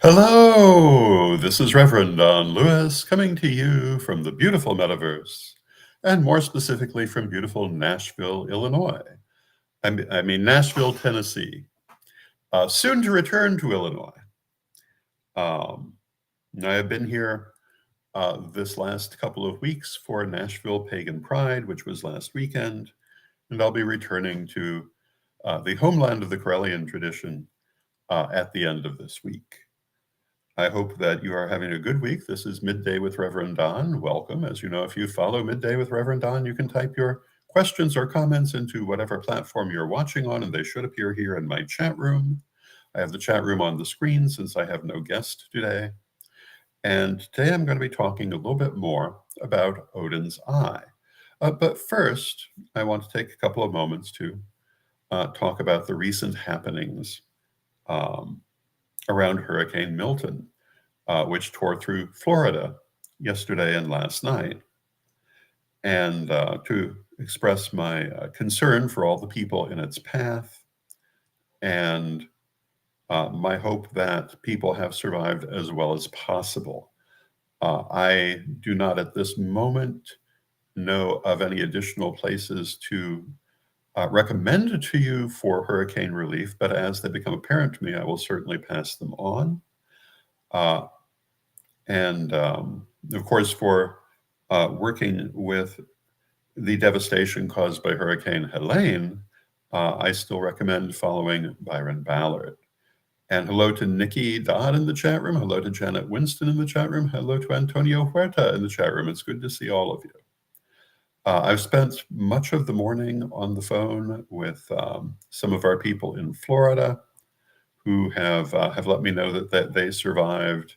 Hello, this is Reverend Don Lewis coming to you from the beautiful metaverse, and more specifically from beautiful Nashville, Illinois. I mean Nashville, Tennessee. Soon to return to Illinois. Um, I have been here this last couple of weeks for Nashville Pagan Pride, which was last weekend, and I'll be returning to the homeland of the Corellian tradition at the end of this week. I hope that you are having a good week. This is Midday with Reverend Don. Welcome. As you know, if you follow Midday with Reverend Don, you can type your questions or comments into whatever platform you're watching on, and they should appear here in my chat room. I have the chat room on the screen since I have no guest today. And today I'm going to be talking a little bit more about Odin's Eye. But first, I want to take a couple of moments to talk about the recent happenings um, around Hurricane Milton, which tore through Florida yesterday and last night, and to express my concern for all the people in its path and my hope that people have survived as well as possible. I do not at this moment know of any additional places to recommend to you for hurricane relief, but as they become apparent to me, I will certainly pass them on. Uh, and of course, for working with the devastation caused by Hurricane Helene, I still recommend following Byron Ballard. And hello to Nikki Dodd in the chat room. Hello to Janet Winston in the chat room. Hello to Antonio Huerta in the chat room. It's good to see all of you. I've spent much of the morning on the phone with some of our people in Florida who have let me know that they survived.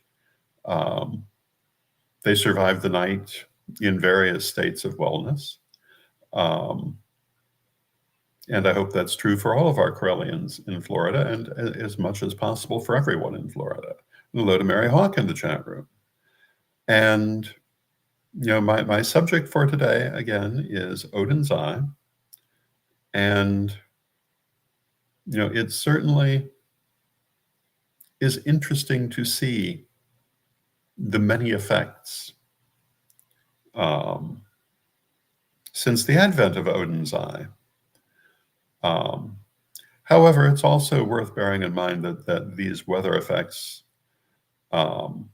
They survived the night in various states of wellness. And I hope that's true for all of our Corellians in Florida and as much as possible for everyone in Florida. Hello to Mary Hawk in the chat room. And, my subject for today, again, is Odin's Eye. And, it certainly is interesting to see the many effects since the advent of Odin's Eye. However, it's also worth bearing in mind that these weather effects are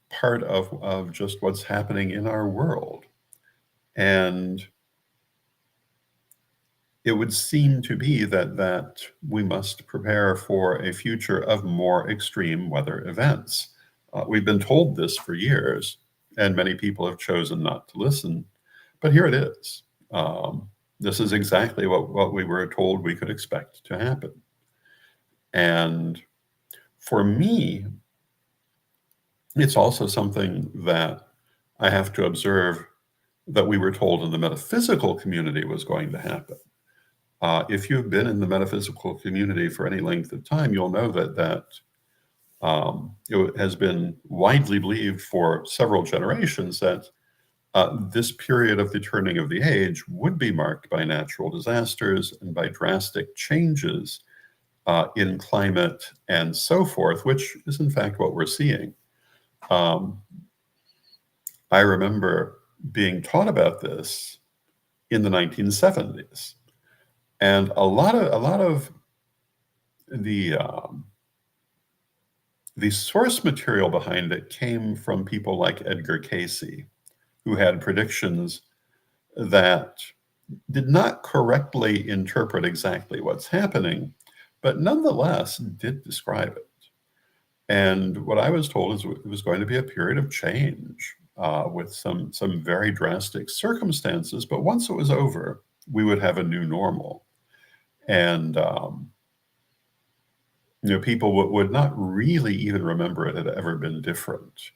part of just what's happening in our world. And it would seem to be that we must prepare for a future of more extreme weather events. We've been told this for years, and many people have chosen not to listen, but here it is. This is exactly what we were told we could expect to happen. And for me, it's also something that I have to observe that we were told in the metaphysical community was going to happen. If you've been in the metaphysical community for any length of time, you'll know that it has been widely believed for several generations that this period of the turning of the age would be marked by natural disasters and by drastic changes in climate and so forth, which is in fact what we're seeing. I remember being taught about this in the 1970s, and a lot of the source material behind it came from people like Edgar Cayce, who had predictions that did not correctly interpret exactly what's happening, but nonetheless did describe it. And what I was told is it was going to be a period of change with some very drastic circumstances, but once it was over, we would have a new normal. And people would not really even remember it had ever been different,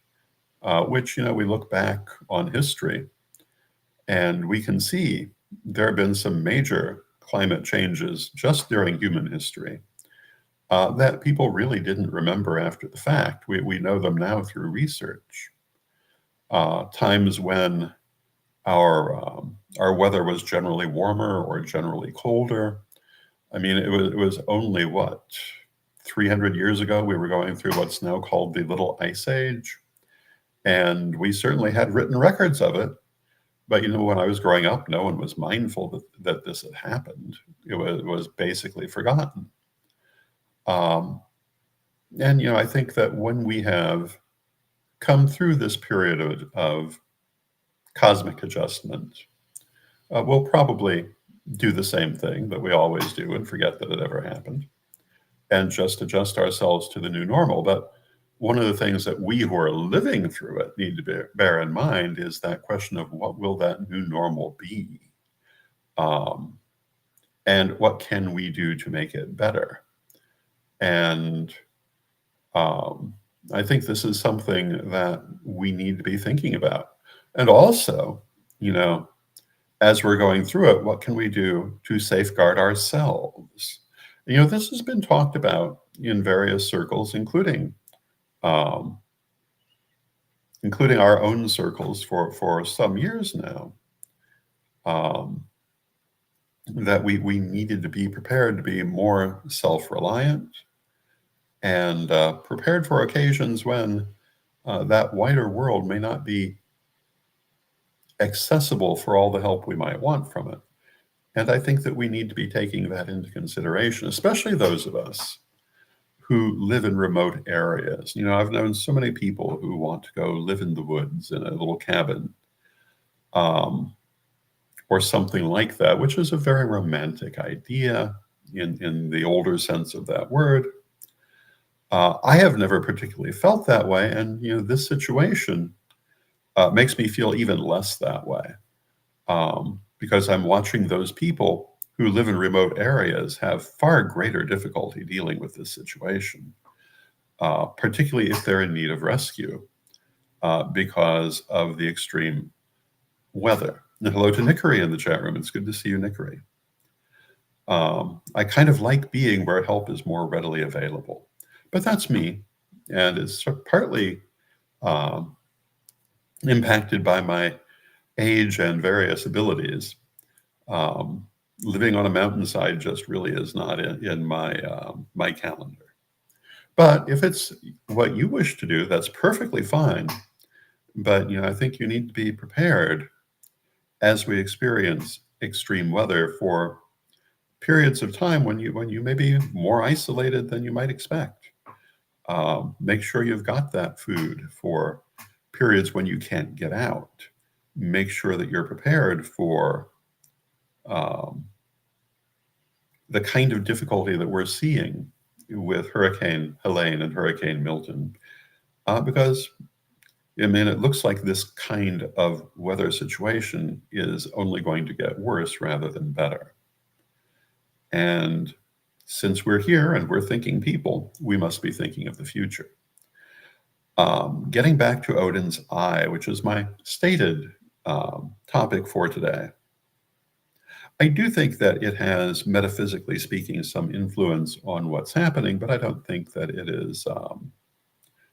which, we look back on history and we can see there have been some major climate changes just during human history that people really didn't remember after the fact. We know them now through research. Times when our weather was generally warmer or generally colder. I mean, it was only 300 years ago, we were going through what's now called the Little Ice Age. And we certainly had written records of it. But, when I was growing up, no one was mindful that this had happened. It was basically forgotten. And, I think that when we have come through this period of cosmic adjustment, we'll probably do the same thing that we always do and forget that it ever happened and just adjust ourselves to the new normal. But one of the things that we who are living through it need to bear in mind is that question of what will that new normal be? And what can we do to make it better? And I think this is something that we need to be thinking about. And also, as we're going through it, what can we do to safeguard ourselves? This has been talked about in various circles, including our own circles for some years now, that we needed to be prepared to be more self-reliant and prepared for occasions when that wider world may not be accessible for all the help we might want from it. And I think that we need to be taking that into consideration, especially those of us who live in remote areas. I've known so many people who want to go live in the woods in a little cabin, or something like that, which is a very romantic idea in the older sense of that word. I have never particularly felt that way, and this situation makes me feel even less that way, because I'm watching those people who live in remote areas have far greater difficulty dealing with this situation, particularly if they're in need of rescue because of the extreme weather. And hello to Nickery in the chat room. It's good to see you, Nickery. I kind of like being where help is more readily available, but that's me, and it's partly impacted by my age and various abilities. Living on a mountainside just really is not in my calendar. But if it's what you wish to do, that's perfectly fine. But I think you need to be prepared as we experience extreme weather for periods of time when you may be more isolated than you might expect. Make sure you've got that food for periods when you can't get out. Make sure that you're prepared for the kind of difficulty that we're seeing with Hurricane Helene and Hurricane Milton, because it looks like this kind of weather situation is only going to get worse rather than better. And since we're here and we're thinking people, we must be thinking of the future. Getting back to Odin's eye, which is my stated topic for today, I do think that it has, metaphysically speaking, some influence on what's happening, but I don't think that it is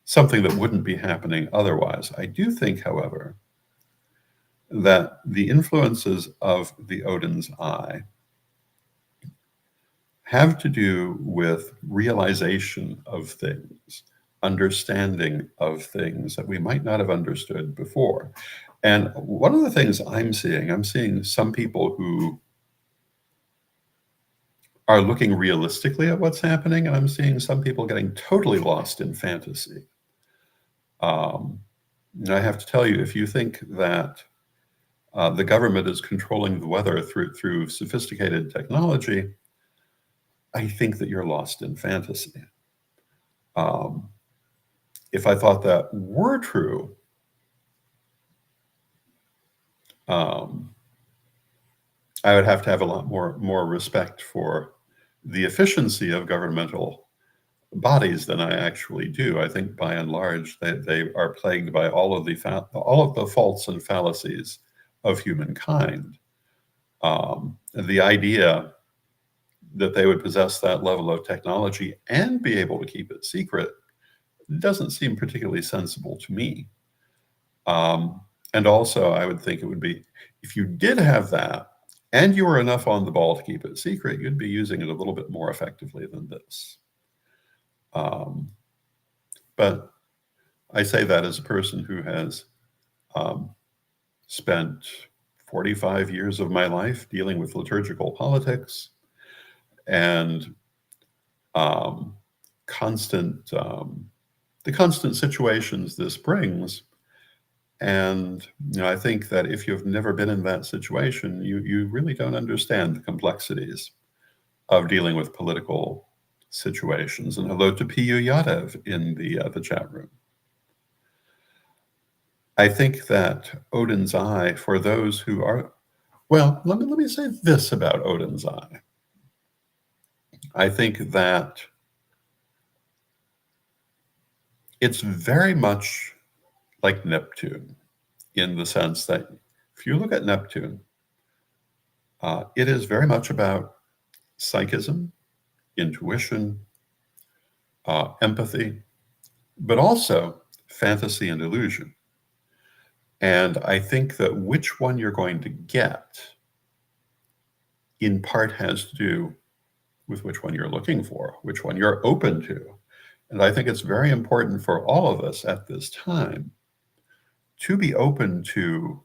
something that wouldn't be happening otherwise. I do think, however, that the influences of the Odin's eye have to do with realization of things, understanding of things that we might not have understood before. And one of the things I'm seeing some people who are looking realistically at what's happening, and I'm seeing some people getting totally lost in fantasy. And I have to tell you, if you think that the government is controlling the weather through sophisticated technology, I think that you're lost in fantasy. If I thought that were true, I would have to have a lot more respect for the efficiency of governmental bodies than I actually do. I think by and large they are plagued by all of the faults and fallacies of humankind. The idea that they would possess that level of technology and be able to keep it secret doesn't seem particularly sensible to me. And also, I would think it would be, if you did have that and you were enough on the ball to keep it secret, you'd be using it a little bit more effectively than this. Um, but I say that as a person who has um, spent 45 years of my life dealing with liturgical politics and um, constant the constant situations this brings. And I think that if you've never been in that situation, you really don't understand the complexities of dealing with political situations. And hello to P.U. Yadev in the chat room. I think that Odin's Eye, for those who are, well, let me say this about Odin's Eye. I think that it's very much like Neptune in the sense that if you look at Neptune, it is very much about psychism, intuition, empathy, but also fantasy and illusion. And I think that which one you're going to get in part has to do with which one you're looking for, which one you're open to. And I think it's very important for all of us at this time to be open to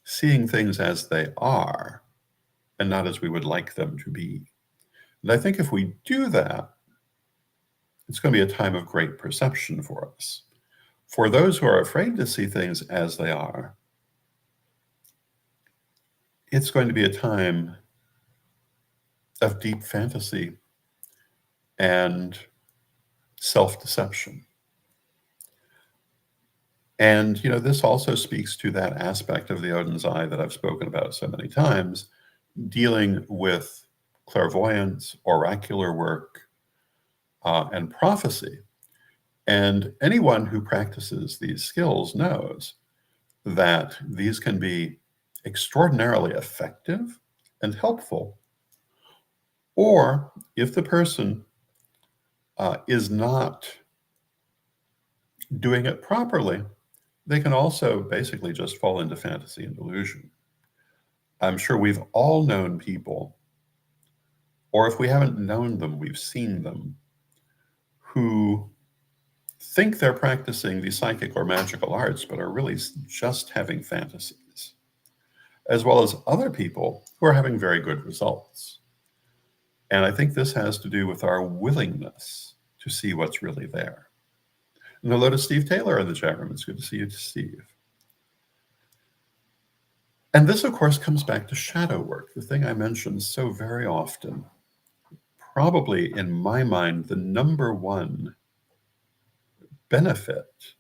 seeing things as they are and not as we would like them to be. And I think if we do that, it's going to be a time of great perception for us. For those who are afraid to see things as they are, it's going to be a time of deep fantasy and self-deception. And, this also speaks to that aspect of the Odin's Eye that I've spoken about so many times, dealing with clairvoyance, oracular work, and prophecy. And anyone who practices these skills knows that these can be extraordinarily effective and helpful. Or if the person is not doing it properly, they can also basically just fall into fantasy and delusion. I'm sure we've all known people, or if we haven't known them, we've seen them, who think they're practicing the psychic or magical arts, but are really just having fantasies, as well as other people who are having very good results. And I think this has to do with our willingness to see what's really there. And hello to Steve Taylor in the chat room. It's good to see you, Steve. And this, of course, comes back to shadow work, the thing I mentioned so very often. Probably, in my mind, the number one benefit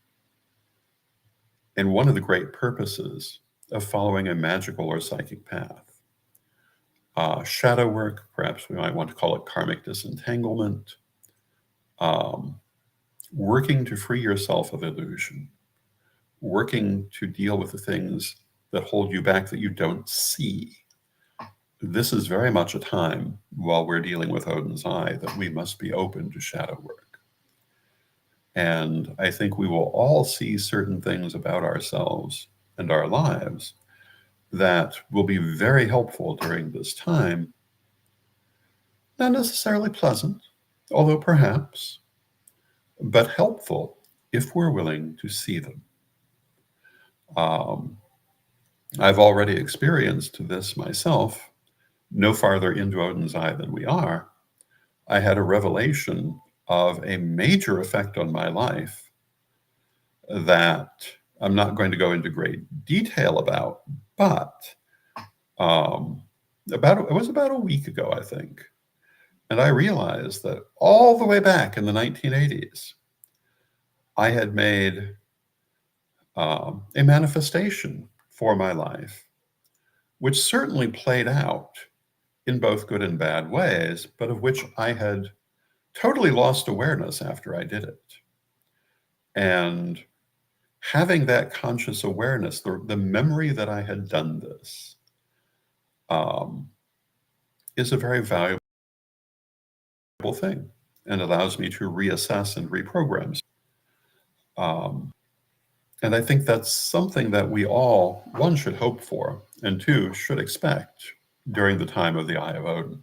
and one of the great purposes of following a magical or psychic path. Shadow work, perhaps we might want to call it karmic disentanglement, working to free yourself of illusion, working to deal with the things that hold you back that you don't see. This is very much a time while we're dealing with Odin's Eye that we must be open to shadow work. And I think we will all see certain things about ourselves and our lives that will be very helpful during this time. Not necessarily pleasant, although perhaps, but helpful if we're willing to see them. I've already experienced this myself, no farther into Odin's Eye than we are. I had a revelation of a major effect on my life that I'm not going to go into great detail about, but it was about a week ago, I think. And I realized that all the way back in the 1980s, I had made a manifestation for my life, which certainly played out in both good and bad ways, but of which I had totally lost awareness after I did it. And having that conscious awareness, the memory that I had done this, is a very valuable thing and allows me to reassess and reprogram. And I think that's something that we all, one, should hope for, and two, should expect during the time of the Eye of Odin.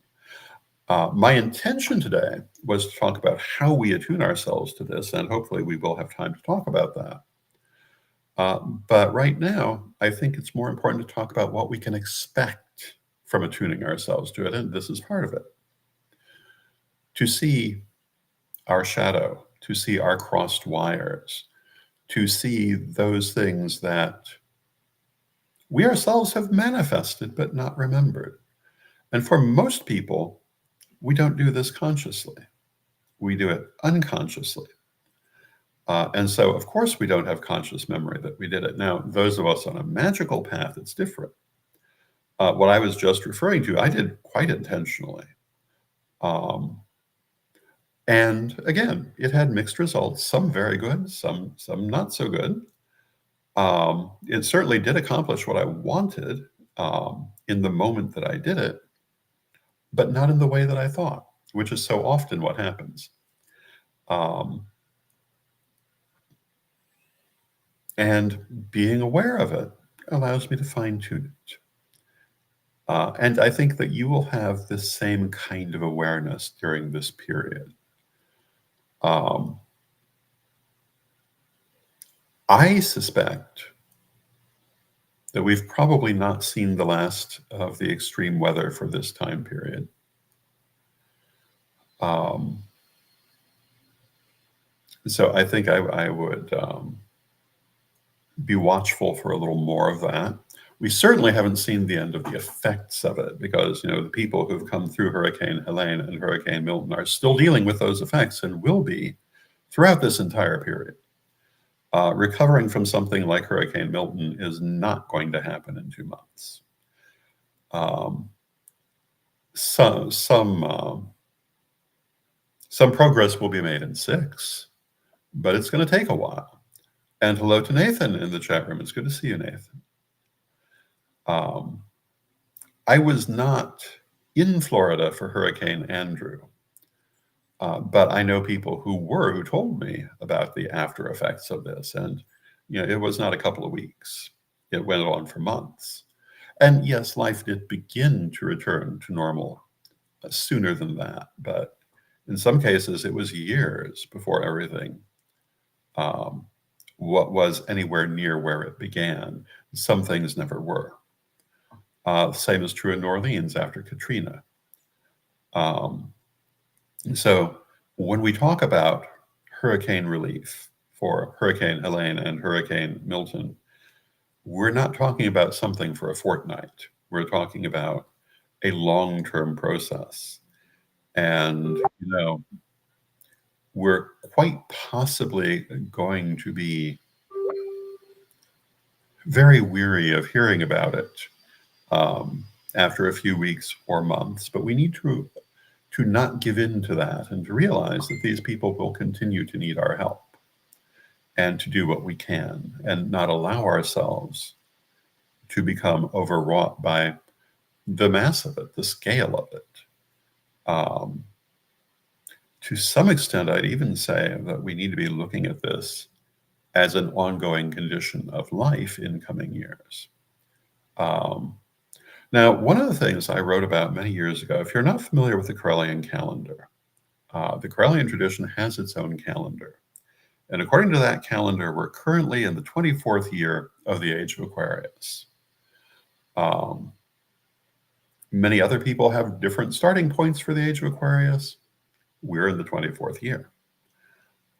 My intention today was to talk about how we attune ourselves to this, and hopefully we will have time to talk about that. But right now, I think it's more important to talk about what we can expect from attuning ourselves to it, and this is part of it. To see our shadow, to see our crossed wires, to see those things that we ourselves have manifested but not remembered. And for most people, we don't do this consciously. We do it unconsciously. And so, of course, we don't have conscious memory that we did it. Now, those of us on a magical path, it's different. What I was just referring to, I did quite intentionally. Um, and again, it had mixed results, some very good, some not so good. It certainly did accomplish what I wanted in the moment that I did it, but not in the way that I thought, which is so often what happens. And being aware of it allows me to fine-tune it. And I think that you will have the same kind of awareness during this period. I suspect that we've probably not seen the last of the extreme weather for this time period. So I think I would be watchful for a little more of that. We certainly haven't seen the end of the effects of it because, the people who've come through Hurricane Helene and Hurricane Milton are still dealing with those effects and will be throughout this entire period. Recovering from something like Hurricane Milton is not going to happen in 2 months. Some progress will be made in 6, but it's going to take a while. And hello to Nathan in the chat room. It's good to see you, Nathan. I was not in Florida for Hurricane Andrew, but I know people who told me about the after effects of this. And, it was not a couple of weeks. It went on for months. And yes, life did begin to return to normal sooner than that. But in some cases, it was years before everything what was anywhere near where it began. Some things never were. Same is true in New Orleans after Katrina. So when we talk about hurricane relief for Hurricane Helene and Hurricane Milton, we're not talking about something for a fortnight. We're talking about a long-term process. And, we're quite possibly going to be very weary of hearing about it after a few weeks or months. But we need to not give in to that and to realize that these people will continue to need our help and to do what we can and not allow ourselves to become overwrought by the mass of it, the scale of it. To some extent, I'd even say that we need to be looking at this as an ongoing condition of life in coming years. Now, one of the things I wrote about many years ago, if you're not familiar with the Correllian calendar, the Correllian tradition has its own calendar. And according to that calendar, we're currently in the 24th year of the age of Aquarius. Many other people have different starting points for the age of Aquarius. We're in the 24th year.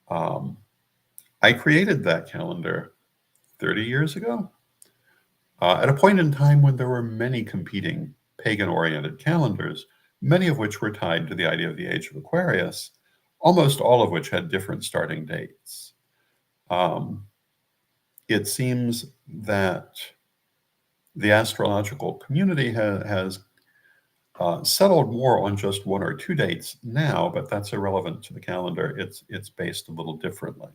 I created that calendar 30 years ago, at a point in time when there were many competing pagan-oriented calendars, many of which were tied to the idea of the age of Aquarius, almost all of which had different starting dates. It seems that the astrological community has settled more on just 1 or 2 dates now, but that's irrelevant to the calendar. It's based a little differently.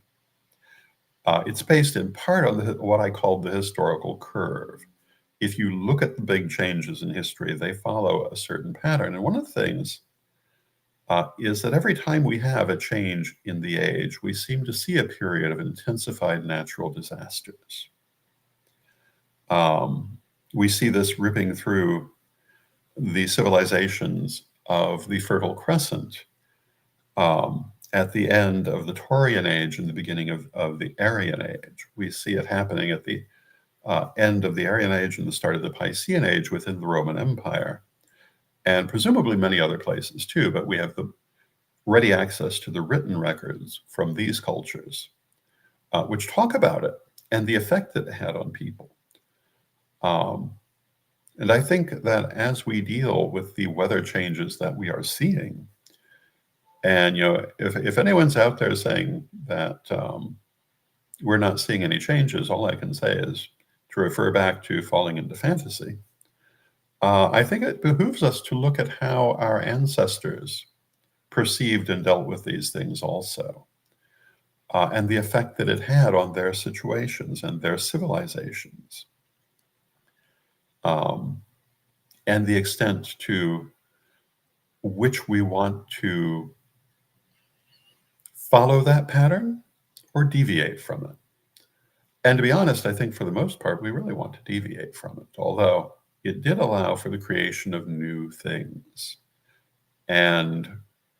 It's based in part on what I call the historical curve. If you look at the big changes in history, they follow a certain pattern. And one of the things is that every time we have a change in the age, we seem to see a period of intensified natural disasters. We see this ripping through the civilizations of the Fertile Crescent at the end of the Taurian Age and the beginning of the Aryan Age. We see it happening at the end of the Aryan Age and the start of the Piscean Age within the Roman Empire, and presumably many other places too, but we have the ready access to the written records from these cultures, which talk about it and the effect that it had on people. And I think that as we deal with the weather changes that we are seeing, and if anyone's out there saying that we're not seeing any changes, all I can say is to refer back to falling into fantasy. I think it behooves us to look at how our ancestors perceived and dealt with these things also, and the effect that it had on their situations and their civilizations, and the extent to which we want to follow that pattern or deviate from it. And to be honest, I think for the most part, we really want to deviate from it, although it did allow for the creation of new things. And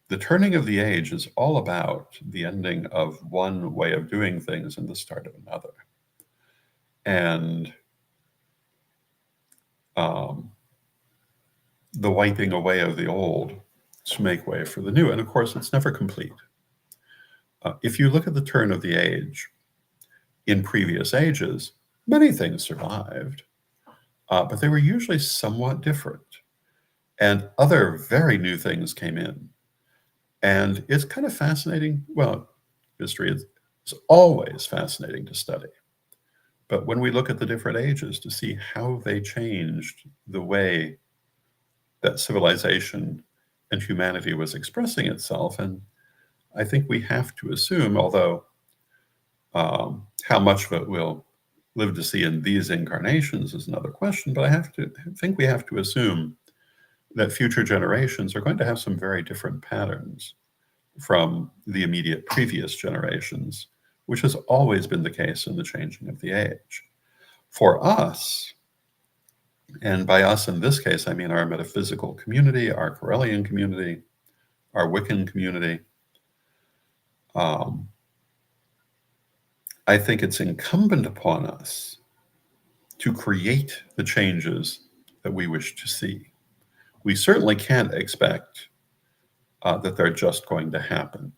the turning of the age is all about the ending of one way of doing things and the start of another. And the wiping away of the old to make way for the new. And of course, it's never complete. If you look at the turn of the age in previous ages, many things survived, but they were usually somewhat different. And other very new things came in. And it's kind of fascinating. Well, history is always fascinating to study. But when we look at the different ages to see how they changed the way that civilization and humanity was expressing itself, and I think we have to assume, although how much of it we'll live to see in these incarnations is another question, but I think we have to assume that future generations are going to have some very different patterns from the immediate previous generations, which has always been the case in the changing of the age. For us, and by us in this case, I mean our metaphysical community, our Corellian community, our Wiccan community, I think it's incumbent upon us to create the changes that we wish to see. We certainly can't expect that they're just going to happen.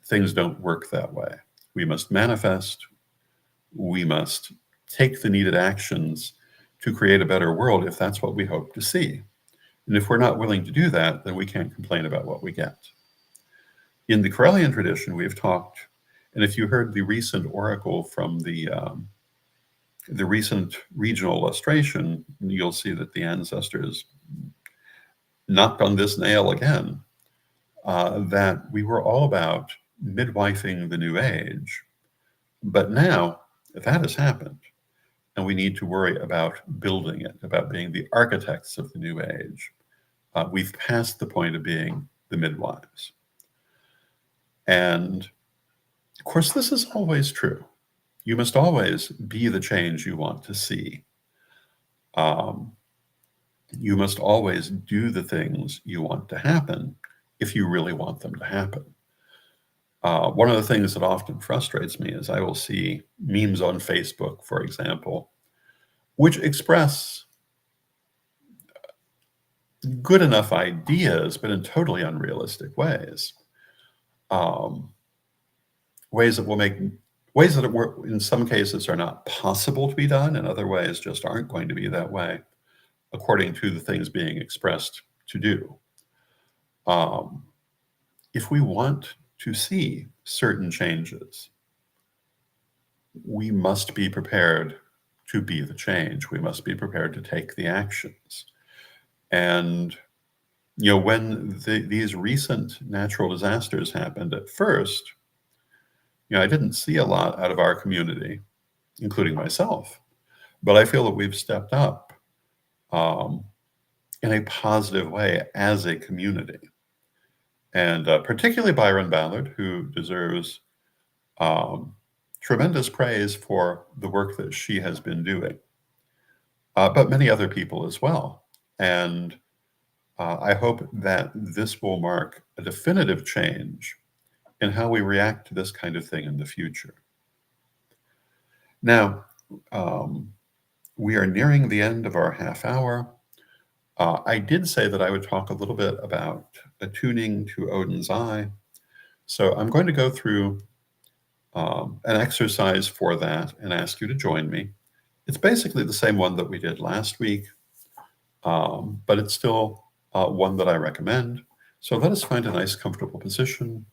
Things don't work that way. We must manifest. We must take the needed actions to create a better world if that's what we hope to see. And if we're not willing to do that, then we can't complain about what we get. In the Corellian tradition, we've talked, and if you heard the recent oracle from the recent regional illustration, you'll see that the ancestors knocked on this nail again, that we were all about midwifing the new age. But now that has happened, and we need to worry about building it, about being the architects of the new age. We've passed the point of being the midwives. And of course, this is always true. You must always be the change you want to see. You must always do the things you want to happen if you really want them to happen. One of the things that often frustrates me is I will see memes on Facebook, for example, which express good enough ideas, but in totally unrealistic ways. Ways that in some cases are not possible to be done, and other ways just aren't going to be that way, according to the things being expressed to do. If we want to see certain changes, we must be prepared to be the change. We must be prepared to take the actions. And when these recent natural disasters happened at first, I didn't see a lot out of our community, including myself, but I feel that we've stepped up in a positive way as a community. And particularly Byron Ballard, who deserves tremendous praise for the work that she has been doing, but many other people as well. And I hope that this will mark a definitive change in how we react to this kind of thing in the future. Now, we are nearing the end of our half hour. I did say that I would talk a little bit about attuning to Odin's eye. So I'm going to go through an exercise for that and ask you to join me. It's basically the same one that we did last week, but it's still one that I recommend. So let us find a nice, comfortable position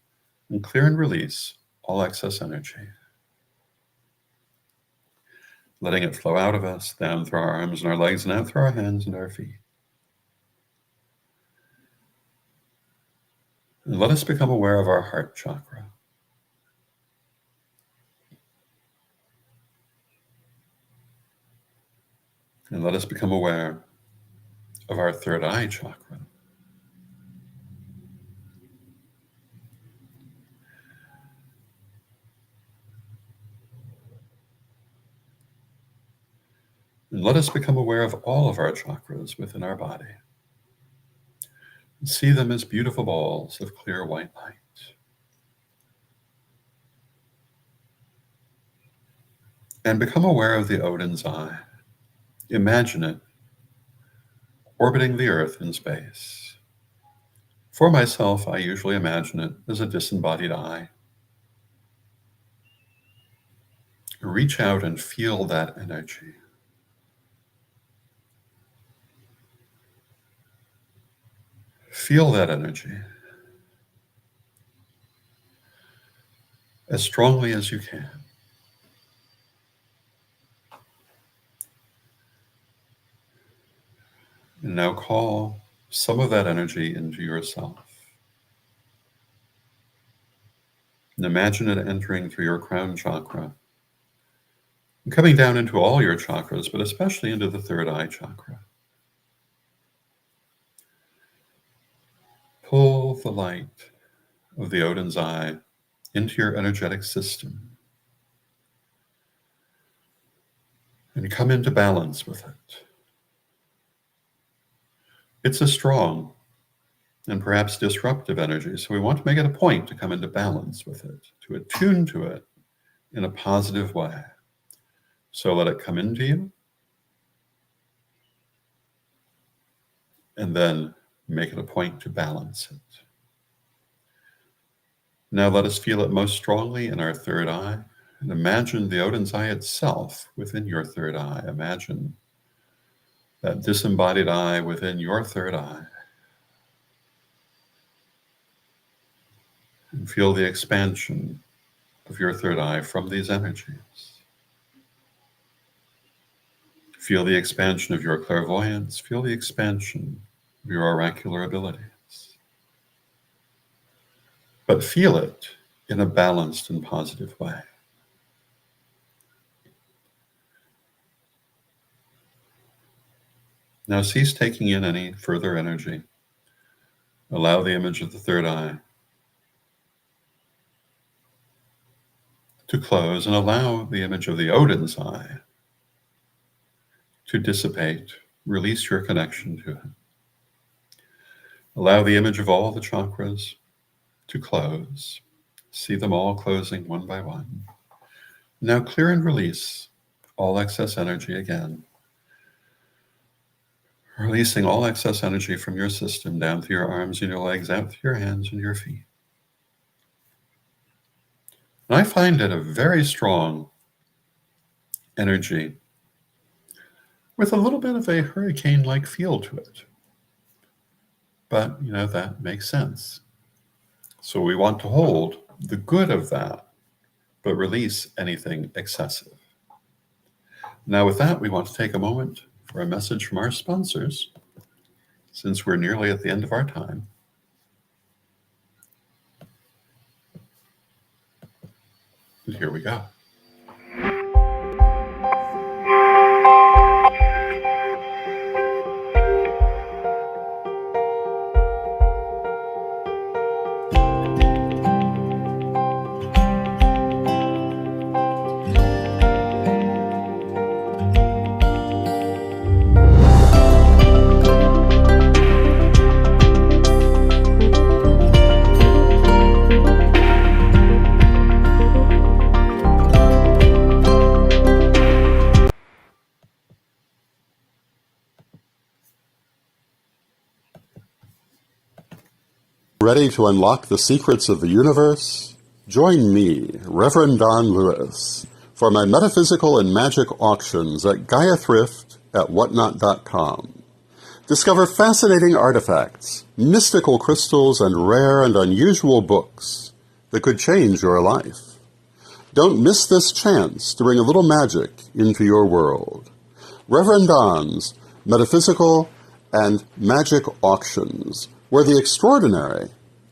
and clear and release all excess energy. Letting it flow out of us, down through our arms and our legs, and out through our hands and our feet. And let us become aware of our heart chakra. And let us become aware of our third eye chakra. And let us become aware of all of our chakras within our body. And see them as beautiful balls of clear white light. And become aware of the Odin's eye. Imagine it orbiting the earth in space. For myself, I usually imagine it as a disembodied eye. Reach out and feel that energy. Feel that energy as strongly as you can. And now call some of that energy into yourself. And imagine it entering through your crown chakra and coming down into all your chakras, but especially into the third eye chakra. Pull the light of the Odin's eye into your energetic system and come into balance with it. It's a strong and perhaps disruptive energy, so we want to make it a point to come into balance with it, to attune to it in a positive way. So let it come into you, and then make it a point to balance it. Now let us feel it most strongly in our third eye, and imagine the Odin's eye itself within your third eye. Imagine that disembodied eye within your third eye. And feel the expansion of your third eye from these energies. Feel the expansion of your clairvoyance. Feel the expansion of your oracular abilities. But feel it in a balanced and positive way. Now cease taking in any further energy. Allow the image of the third eye to close, and allow the image of the Odin's eye to dissipate. Release your connection to it. Allow the image of all the chakras to close. See them all closing one by one. Now clear and release all excess energy again. Releasing all excess energy from your system down through your arms and your legs, out through your hands and your feet. And I find it a very strong energy with a little bit of a hurricane-like feel to it. But, that makes sense. So we want to hold the good of that, but release anything excessive. Now with that, we want to take a moment for a message from our sponsors, since we're nearly at the end of our time. And here we go. Ready to unlock the secrets of the universe? Join me, Rev Don Lewis, for my metaphysical and magic auctions at Gaia Thrift at whatnot.com. Discover fascinating artifacts, mystical crystals, and rare and unusual books that could change your life. Don't miss this chance to bring a little magic into your world. Rev Don's Metaphysical and Magic Auctions, where the extraordinary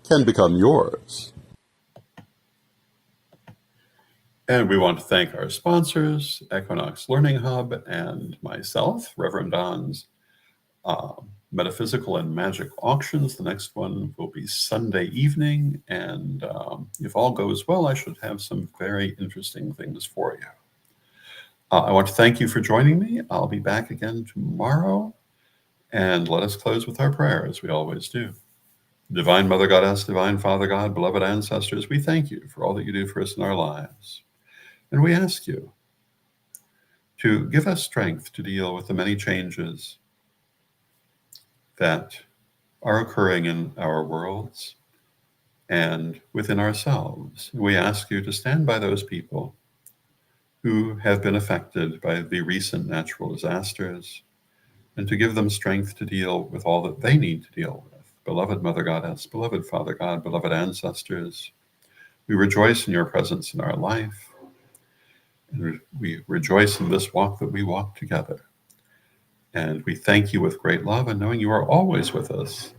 can become yours. And we want to thank our sponsors, Equinox Learning Hub, and myself, Rev Don's Metaphysical and Magic Auctions. The next one will be Sunday evening, and if all goes well, I should have some very interesting things for you. I want to thank you for joining me. I'll be back again tomorrow, and let us close with our prayer, as we always do. Divine Mother Goddess, Divine Father God, beloved ancestors, we thank you for all that you do for us in our lives. And we ask you to give us strength to deal with the many changes that are occurring in our worlds and within ourselves. We ask you to stand by those people who have been affected by the recent natural disasters and to give them strength to deal with all that they need to deal with. Beloved Mother Goddess, beloved Father God, beloved ancestors, we rejoice in your presence in our life, and we rejoice in this walk that we walk together. And we thank you with great love, and knowing you are always with us,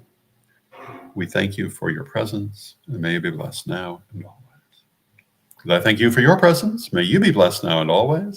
we thank you for your presence, and may you be blessed now and always. And I thank you for your presence. May you be blessed now and always.